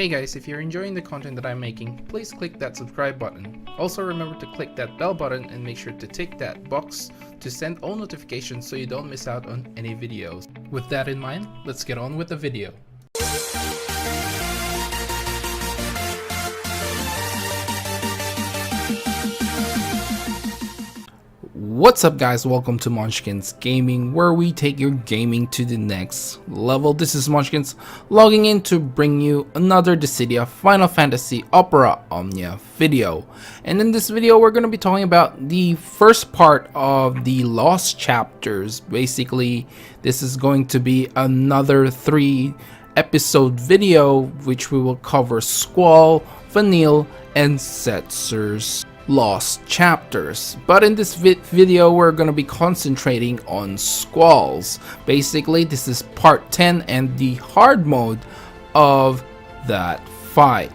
Hey guys, if you're enjoying the content that I'm making, please click that subscribe button. Also remember to click that bell button and make sure to tick that box to send all notifications so you don't miss out on any videos. With that in mind, let's get on with the video. What's up guys, welcome to Monchkinz Gaming, where we take your gaming to the next level. This is Monchkinz logging in to bring you another Dissidia Final Fantasy Opera Omnia video. And in this video we're going to be talking about the first part of the lost chapters. Basically this is going to be another 3-episode video which we will cover SQUALL, Vanille, and Setzer's lost chapters. But in this video we're going to be concentrating on SQUALLs. Basically this is part 10 and the hard mode of that fight.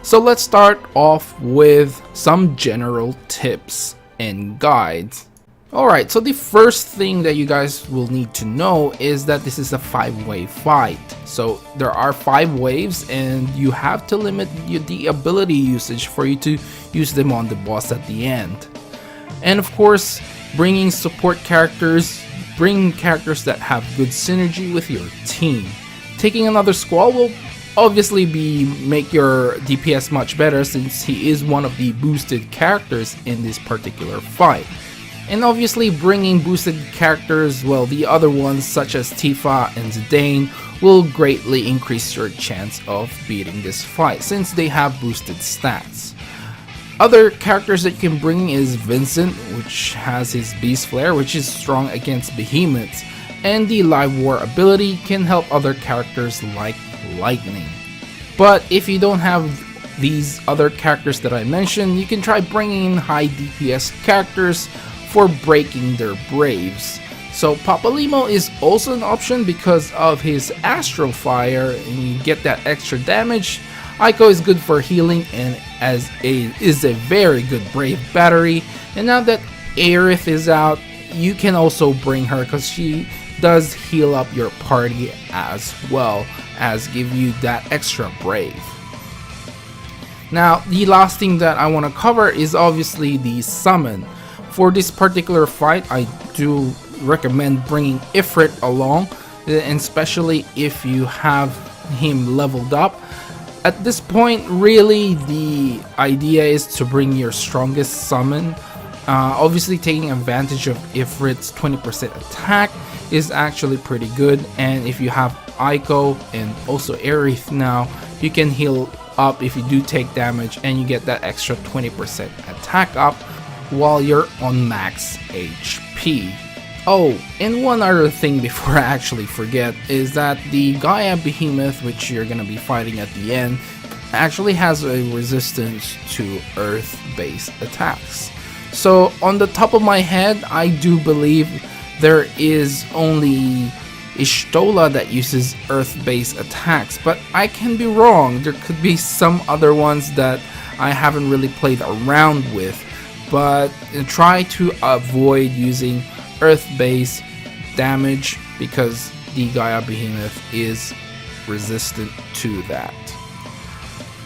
So let's start off with some general tips and guides. Alright, so the first thing that you guys will need to know is that this is a 5-wave fight. So there are 5 waves and you have to limit the ability usage for you to use them on the boss at the end. And of course, bringing support characters, bring characters that have good synergy with your team. Taking another SQUALL will obviously make your DPS much better since he is one of the boosted characters in this particular fight. And obviously bringing boosted characters, well, the other ones such as Tifa and Zidane will greatly increase your chance of beating this fight since they have boosted stats. Other characters that you can bring is Vincent, which has his Beast Flare, which is strong against behemoths, and the Live War ability can help other characters like Lightning. But if you don't have these other characters that I mentioned, you can try bringing in high DPS characters for breaking their braves. So Papalimo is also an option because of his Astral Fire and you get that extra damage. Aiko is good for healing and is a very good brave battery. And now that Aerith is out, you can also bring her because she does heal up your party as well as give you that extra brave. Now the last thing that I want to cover is obviously the summon. For this particular fight, I do recommend bringing Ifrit along, and especially if you have him leveled up. At this point, really the idea is to bring your strongest summon. Obviously taking advantage of Ifrit's 20% attack is actually pretty good, and if you have Aiko and also Aerith now, you can heal up if you do take damage and you get that extra 20% attack up while you're on max HP. Oh, and one other thing before I actually forget is that the Gaia Behemoth, which you're gonna be fighting at the end, actually has a resistance to earth-based attacks. So on the top of my head, I do believe there is only Ishtola that uses earth-based attacks, but I can be wrong. There could be some other ones that I haven't really played around with. But try to avoid using earth-based damage because the Gaia Behemoth is resistant to that.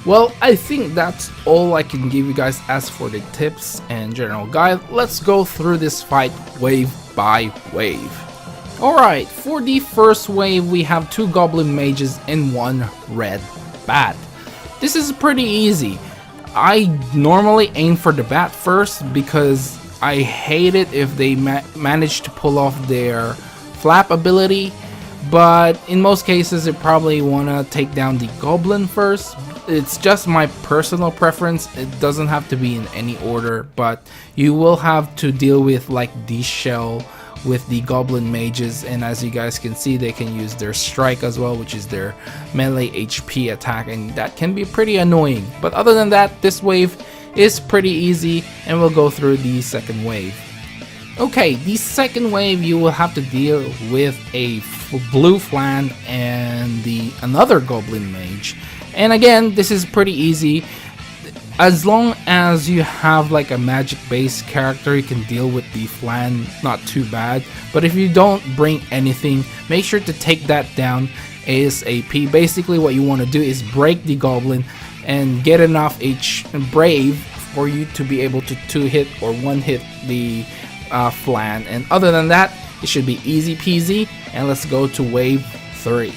Well, I think that's all I can give you guys as for the tips and general guide. Let's go through this fight wave by wave. Alright, for the first wave we have 2 Goblin Mages and 1 Red Bat. This is pretty easy. I normally aim for the bat first because I hate it if they manage to pull off their flap ability, but in most cases you probably want to take down the goblin first. It's just my personal preference, it doesn't have to be in any order, but you will have to deal with like the shell with the goblin mages, and as you guys can see they can use their strike as well, which is their melee HP attack, and that can be pretty annoying. But other than that, this wave is pretty easy and we'll go through the second wave. Okay, the second wave you will have to deal with a blue flan and another goblin mage, and again this is pretty easy. As long as you have like a magic based character, you can deal with the flan not too bad. But if you don't bring anything, make sure to take that down ASAP. Basically what you want to do is break the goblin and get enough brave for you to be able to 2-hit or 1-hit the flan, and other than that it should be easy peasy. And let's go to wave 3.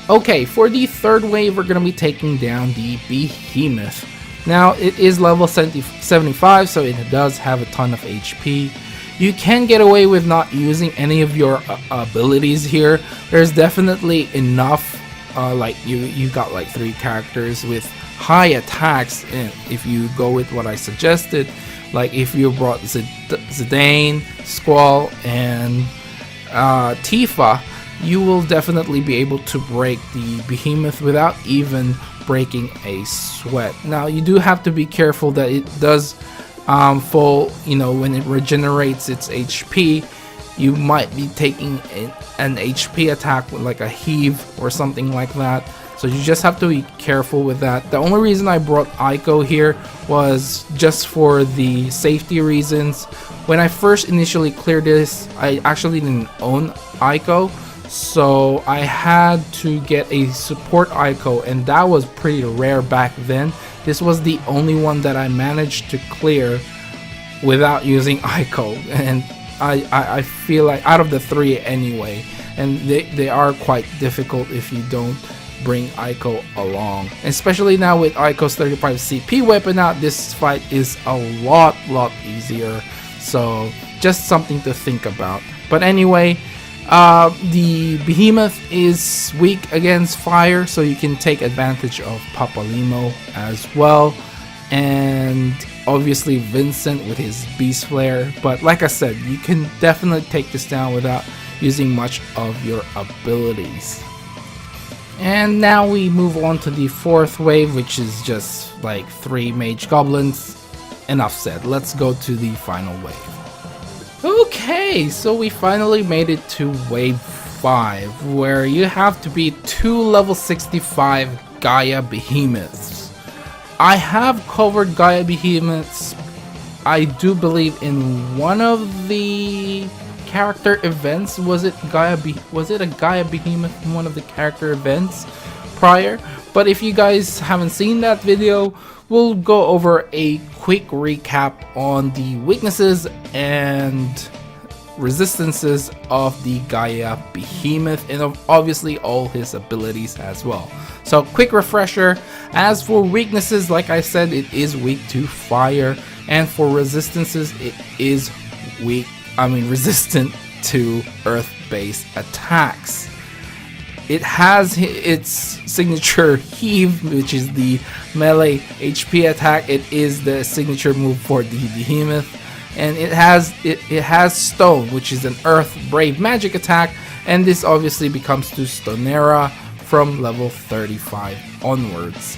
Okay, for the third wave we're gonna be taking down the behemoth. Now it is level 75, so it does have a ton of HP. You can get away with not using any of your abilities here. There's definitely enough, like you got like 3 characters with high attacks, and if you go with what I suggested, like if you brought Zidane, Squall, and Tifa, you will definitely be able to break the behemoth without even breaking a sweat. Now you do have to be careful that it does full, when it regenerates its HP, you might be taking an HP attack with like a heave or something like that. So you just have to be careful with that. The only reason I brought Aiko here was just for the safety reasons. When I first initially cleared this, I actually didn't own Aiko, so I had to get a support Aiko, and that was pretty rare back then. This was the only one that I managed to clear without using Aiko, and I feel like out of the 3 anyway, and they are quite difficult if you don't bring Aiko along. Especially now with Aiko's 35 CP weapon out, this fight is a lot easier, so just something to think about. But anyway, the behemoth is weak against fire, so you can take advantage of Papalimo as well, and obviously Vincent with his beast flare. But like I said, you can definitely take this down without using much of your abilities. And now we move on to the 4th wave, which is just like 3 mage goblins. Enough said, let's go to the final wave. Okay, so we finally made it to wave 5, where you have to beat 2 level 65 Gaia behemoths. I have covered Gaia behemoths, I do believe, in one of the character events. Was it a Gaia behemoth in one of the character events prior? But if you guys haven't seen that video, we'll go over a quick recap on the weaknesses and resistances of the Gaia behemoth, and obviously all his abilities as well. So quick refresher, as for weaknesses, like I said, it is weak to fire, and for resistances it is resistant to earth-based attacks. It has its signature heave, which is the melee HP attack. It is the signature move for the behemoth, and it has stone, which is an earth brave magic attack, and this obviously becomes to Stonera from level 35 onwards.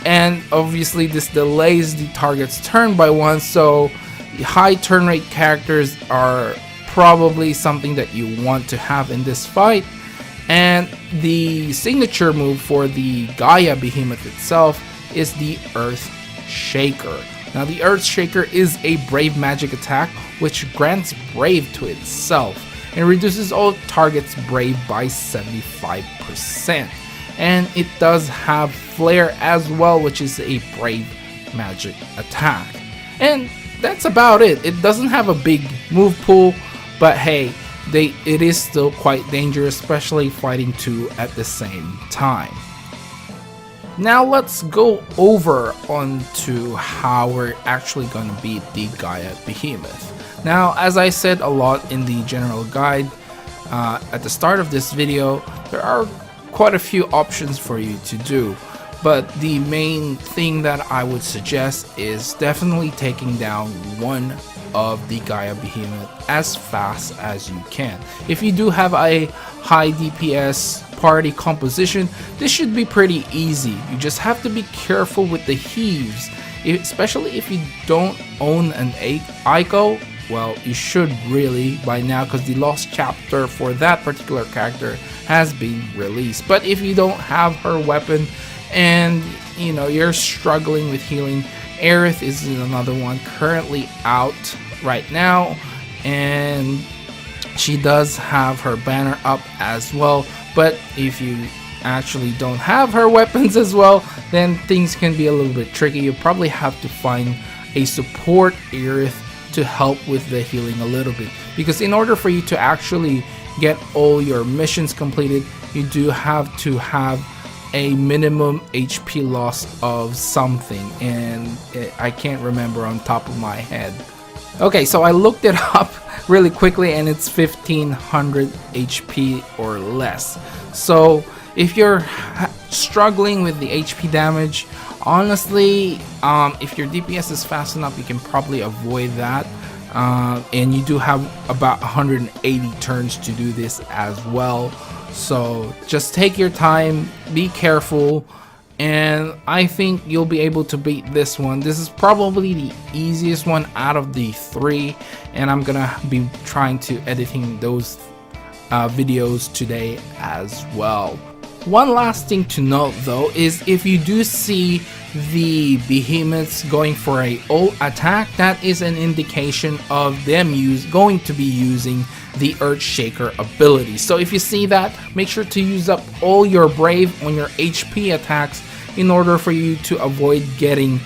And obviously this delays the target's turn by 1, so high turn rate characters are probably something that you want to have in this fight. And the signature move for the Gaia behemoth itself is the Earth Shaker. Now the Earth Shaker is a brave magic attack which grants brave to itself and reduces all targets brave by 75%. And it does have flare as well, which is a brave magic attack. And that's about it. It doesn't have a big move pool, but hey, it is still quite dangerous, especially fighting 2 at the same time. Now let's go over onto how we're actually going to beat the Gaia behemoth. Now, as I said a lot in the general guide at the start of this video, there are quite a few options for you to do, but the main thing that I would suggest is definitely taking down one of the Gaia behemoth as fast as you can. If you do have a high DPS party composition, this should be pretty easy. You just have to be careful with the heaves, especially if you don't own an Aiko. Well, you should really by now, because the lost chapter for that particular character has been released. But if you don't have her weapon and you know you're struggling with healing, Aerith is another one currently out right now, and she does have her banner up as well. But if you actually don't have her weapons as well, then things can be a little bit tricky. You probably have to find a support Aerith to help with the healing a little bit, because in order for you to actually get all your missions completed, you do have to have a minimum HP loss of something, and I can't remember on top of my head. Okay, so I looked it up really quickly, and it's 1500 HP or less. So if you're struggling with the HP damage, honestly, if your DPS is fast enough, you can probably avoid that. And you do have about 180 turns to do this as well. So just take your time, be careful, and I think you'll be able to beat this one. This is probably the easiest one out of the three, and I'm gonna be trying to editing those videos today as well. One last thing to note though is if you do see the behemoths going for a ult attack, that is an indication of them going to be using the Earthshaker ability. So if you see that, make sure to use up all your brave on your HP attacks in order for you to avoid getting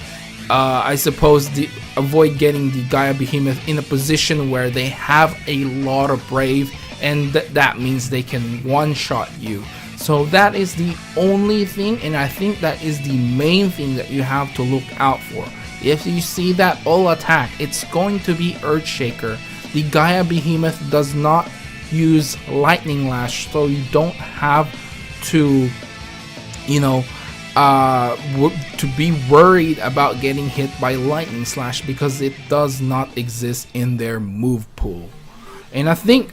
avoid getting the Gaia Behemoth in a position where they have a lot of brave, and that means they can one-shot you. So that is the only thing, and I think that is the main thing that you have to look out for. If you see that all attack, it's going to be Earthshaker. The Gaia Behemoth does not use Lightning Lash, so you don't have to, you know, to be worried about getting hit by Lightning Slash, because it does not exist in their move pool. And I think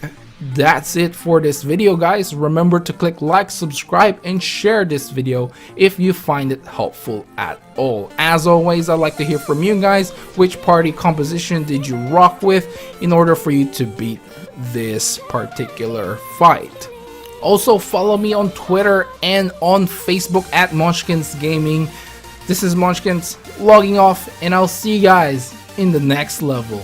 that's it for this video, guys. Remember to click like, subscribe, and share this video if you find it helpful at all. As always, I'd like to hear from you guys. Which party composition did you rock with in order for you to beat this particular fight? Also, follow me on Twitter and on Facebook at Monchkinz Gaming. This is Monchkinz logging off, and I'll see you guys in the next level.